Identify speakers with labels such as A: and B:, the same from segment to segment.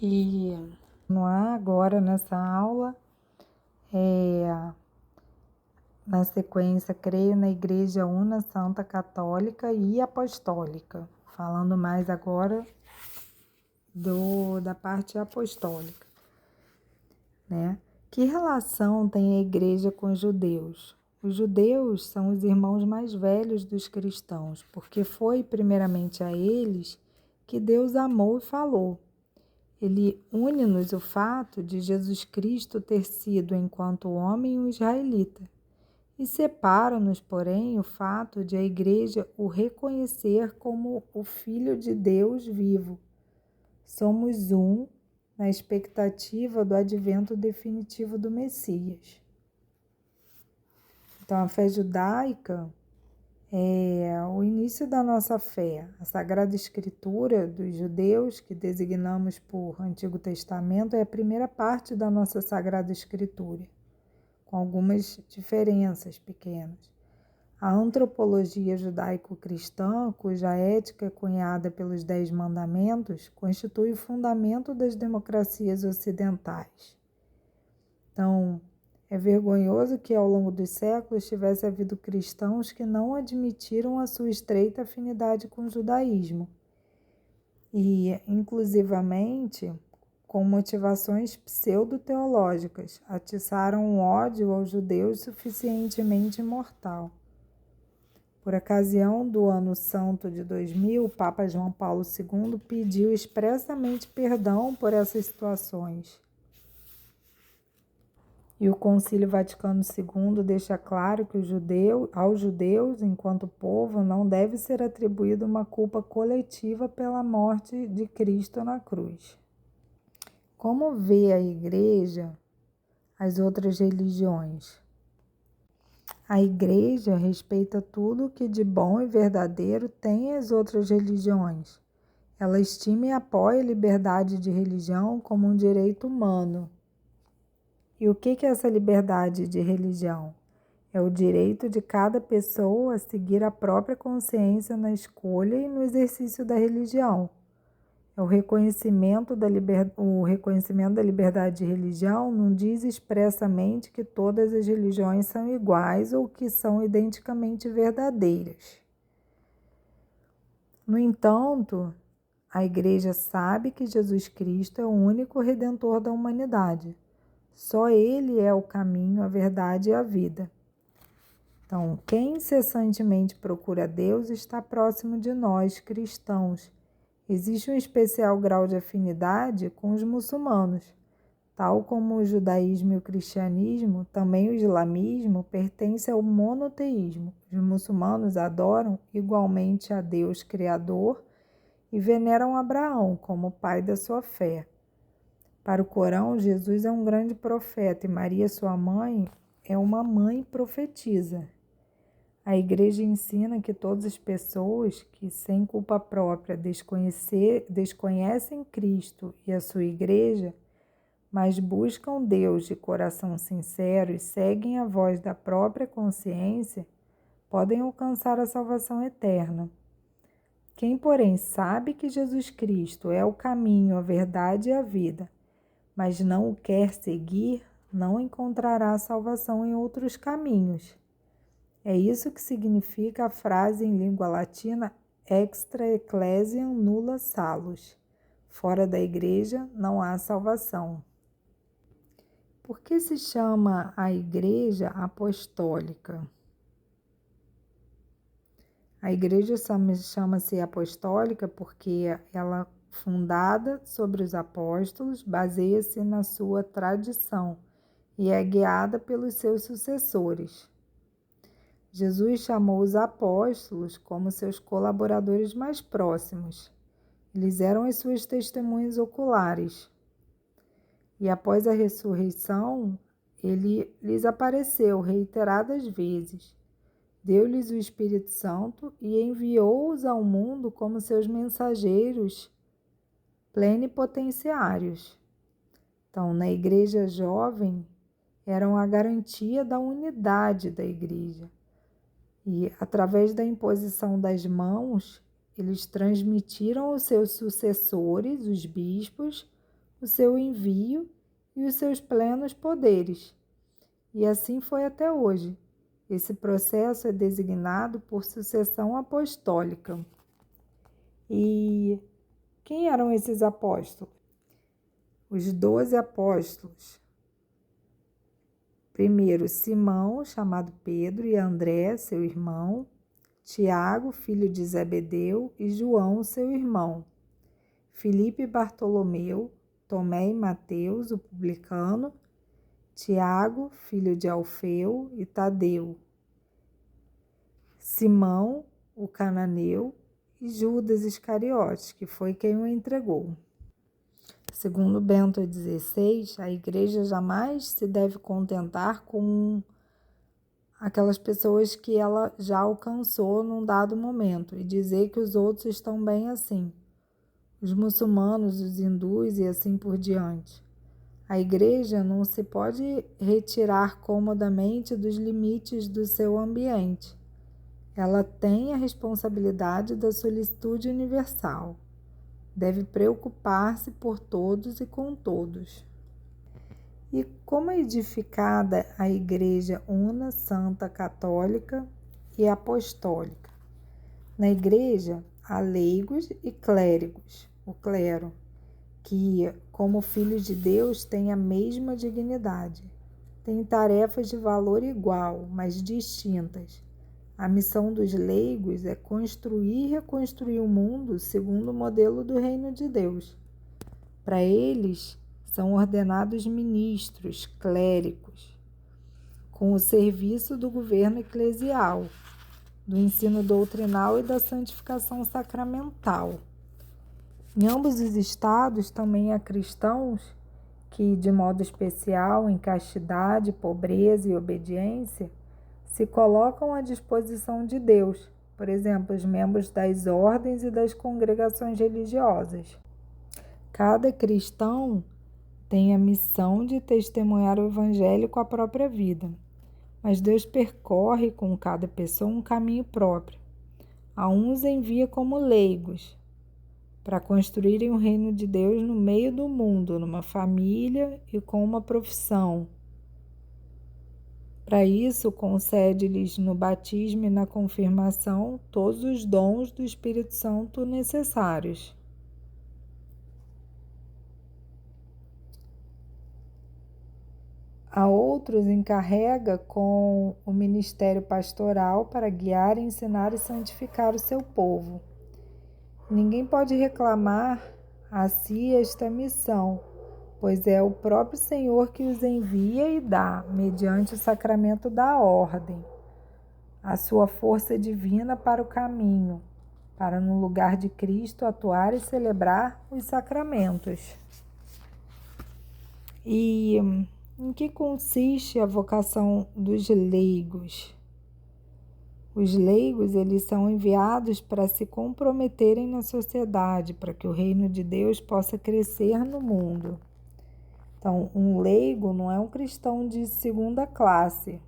A: E continuar agora nessa aula, na sequência, creio na Igreja Una, Santa, Católica e Apostólica, falando mais agora da parte apostólica, né? Que relação tem a Igreja com os judeus? Os judeus são os irmãos mais velhos dos cristãos, porque foi primeiramente a eles que Deus amou e falou. Ele une-nos o fato de Jesus Cristo ter sido, enquanto homem, um israelita. E separa-nos, porém, o fato de a Igreja o reconhecer como o Filho de Deus vivo. Somos um na expectativa do advento definitivo do Messias. Então, a fé judaica é o início da nossa fé. A Sagrada Escritura dos judeus, que designamos por Antigo Testamento, é a primeira parte da nossa Sagrada Escritura, com algumas diferenças pequenas. A antropologia judaico-cristã, cuja ética é cunhada pelos 10 mandamentos, constitui o fundamento das democracias ocidentais. Então, é vergonhoso que ao longo dos séculos tivesse havido cristãos que não admitiram a sua estreita afinidade com o judaísmo e, inclusivamente, com motivações pseudo-teológicas, atiçaram um ódio aos judeus suficientemente imortal. Por ocasião do Ano Santo de 2000, o Papa João Paulo II pediu expressamente perdão por essas situações. E o Concílio Vaticano II deixa claro que aos judeus, enquanto povo, não deve ser atribuída uma culpa coletiva pela morte de Cristo na cruz. Como vê a Igreja as outras religiões? A Igreja respeita tudo o que de bom e verdadeiro tem as outras religiões. Ela estima e apoia a liberdade de religião como um direito humano. E o que é essa liberdade de religião? É o direito de cada pessoa a seguir a própria consciência na escolha e no exercício da religião. É o reconhecimento da liberdade de religião não diz expressamente que todas as religiões são iguais ou que são identicamente verdadeiras. No entanto, a Igreja sabe que Jesus Cristo é o único Redentor da humanidade. Só Ele é o caminho, a verdade e a vida. Então, quem incessantemente procura Deus está próximo de nós, cristãos. Existe um especial grau de afinidade com os muçulmanos. Tal como o judaísmo e o cristianismo, também o islamismo pertence ao monoteísmo. Os muçulmanos adoram igualmente a Deus Criador e veneram Abraão como pai da sua fé. Para o Corão, Jesus é um grande profeta e Maria, sua mãe, é uma mãe profetisa. A Igreja ensina que todas as pessoas que, sem culpa própria, desconhecem Cristo e a sua Igreja, mas buscam Deus de coração sincero e seguem a voz da própria consciência, podem alcançar a salvação eterna. Quem, porém, sabe que Jesus Cristo é o caminho, a verdade e a vida, mas não o quer seguir, não encontrará a salvação em outros caminhos. É isso que significa a frase em língua latina extra ecclesiam nulla salus. Fora da igreja não há salvação. Por que se chama a Igreja apostólica? A Igreja chama-se apostólica porque ela, fundada sobre os apóstolos, baseia-se na sua tradição e é guiada pelos seus sucessores. Jesus chamou os apóstolos como seus colaboradores mais próximos. Eles eram as suas testemunhas oculares. E após a ressurreição, ele lhes apareceu reiteradas vezes. Deu-lhes o Espírito Santo e enviou-os ao mundo como seus mensageiros plenipotenciários. Então, na igreja jovem, eram a garantia da unidade da igreja. E, através da imposição das mãos, eles transmitiram aos seus sucessores, os bispos, o seu envio e os seus plenos poderes. E assim foi até hoje. Esse processo é designado por sucessão apostólica. E quem eram esses apóstolos? Os 12 apóstolos. Primeiro, Simão, chamado Pedro, e André, seu irmão, Tiago, filho de Zebedeu, e João, seu irmão, Filipe e Bartolomeu, Tomé e Mateus, o publicano, Tiago, filho de Alfeu, e Tadeu, Simão, o cananeu, e Judas Iscariotes, que foi quem o entregou. Segundo Bento XVI, a igreja jamais se deve contentar com aquelas pessoas que ela já alcançou num dado momento e dizer que os outros estão bem assim. Os muçulmanos, os hindus e assim por diante. A igreja não se pode retirar comodamente dos limites do seu ambiente. Ela tem a responsabilidade da solicitude universal. Deve preocupar-se por todos e com todos. E como é edificada a Igreja una, santa, católica e apostólica? Na Igreja há leigos e clérigos, o clero, que, como filhos de Deus, têm a mesma dignidade. Têm tarefas de valor igual, mas distintas. A missão dos leigos é construir e reconstruir o mundo segundo o modelo do reino de Deus. Para eles, são ordenados ministros, clérigos, com o serviço do governo eclesial, do ensino doutrinal e da santificação sacramental. Em ambos os estados também há cristãos que, de modo especial, em castidade, pobreza e obediência, se colocam à disposição de Deus, por exemplo, os membros das ordens e das congregações religiosas. Cada cristão tem a missão de testemunhar o Evangelho com a própria vida, mas Deus percorre com cada pessoa um caminho próprio. A uns envia como leigos, para construírem o reino de Deus no meio do mundo, numa família e com uma profissão. Para isso, concede-lhes no batismo e na confirmação todos os dons do Espírito Santo necessários. A outros encarrega com o ministério pastoral para guiar, ensinar e santificar o seu povo. Ninguém pode reclamar a si esta missão, pois é o próprio Senhor que os envia e dá, mediante o sacramento da ordem, a sua força divina para o caminho, para no lugar de Cristo atuar e celebrar os sacramentos. E em que consiste a vocação dos leigos? Os leigos, eles são enviados para se comprometerem na sociedade, para que o reino de Deus possa crescer no mundo. Então, um leigo não é um cristão de segunda classe,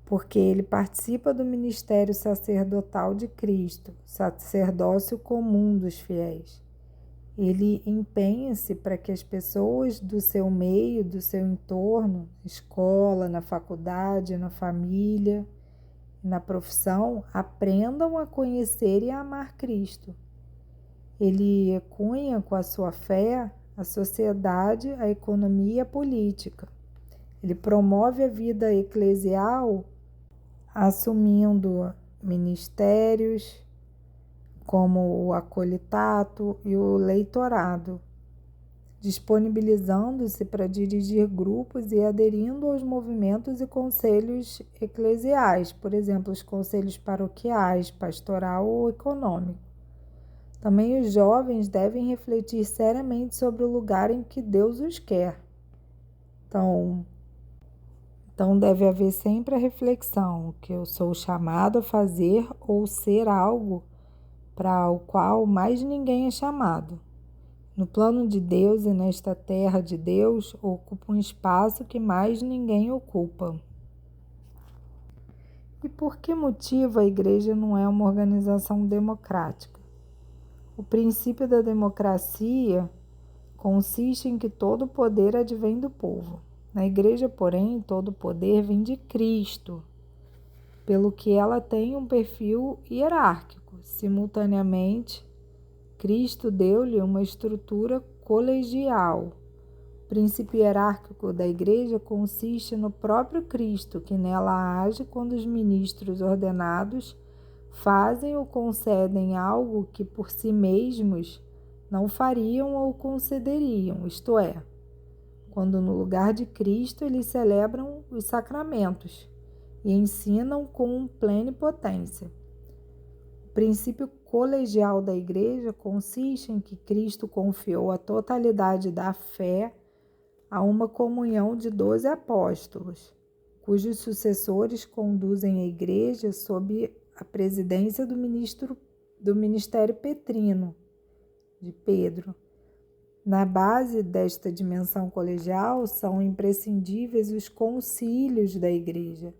A: porque ele participa do ministério sacerdotal de Cristo, sacerdócio comum dos fiéis. Ele empenha-se para que as pessoas do seu meio, do seu entorno, escola, na faculdade, na família, na profissão, aprendam a conhecer e a amar Cristo. Ele cunha com a sua fé a sociedade, a economia e a política. Ele promove a vida eclesial assumindo ministérios como o acolitato e o leitorado, disponibilizando-se para dirigir grupos e aderindo aos movimentos e conselhos eclesiais, por exemplo, os conselhos paroquiais, pastoral ou econômico. Também os jovens devem refletir seriamente sobre o lugar em que Deus os quer. Então deve haver sempre a reflexão que eu sou chamado a fazer ou ser algo para o qual mais ninguém é chamado. No plano de Deus e nesta terra de Deus, ocupa um espaço que mais ninguém ocupa. E por que motivo a igreja não é uma organização democrática? O princípio da democracia consiste em que todo o poder advém do povo. Na Igreja, porém, todo o poder vem de Cristo, pelo que ela tem um perfil hierárquico. Simultaneamente, Cristo deu-lhe uma estrutura colegial. O princípio hierárquico da Igreja consiste no próprio Cristo, que nela age quando os ministros ordenados fazem ou concedem algo que por si mesmos não fariam ou concederiam, isto é, quando no lugar de Cristo eles celebram os sacramentos e ensinam com plenipotência. O princípio colegial da Igreja consiste em que Cristo confiou a totalidade da fé a uma comunhão de 12 apóstolos, cujos sucessores conduzem a Igreja sob a presidência do ministério petrino, de Pedro. Na base desta dimensão colegial são imprescindíveis os concílios da Igreja.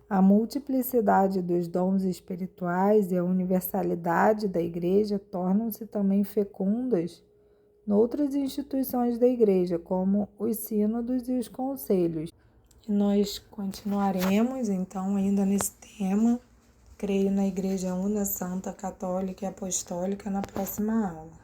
A: A multiplicidade dos dons espirituais e a universalidade da Igreja tornam-se também fecundas noutras instituições da Igreja, como os sínodos e os conselhos. E nós continuaremos, então, ainda nesse tema. Creio na Igreja Una, Santa, Católica e Apostólica na próxima aula.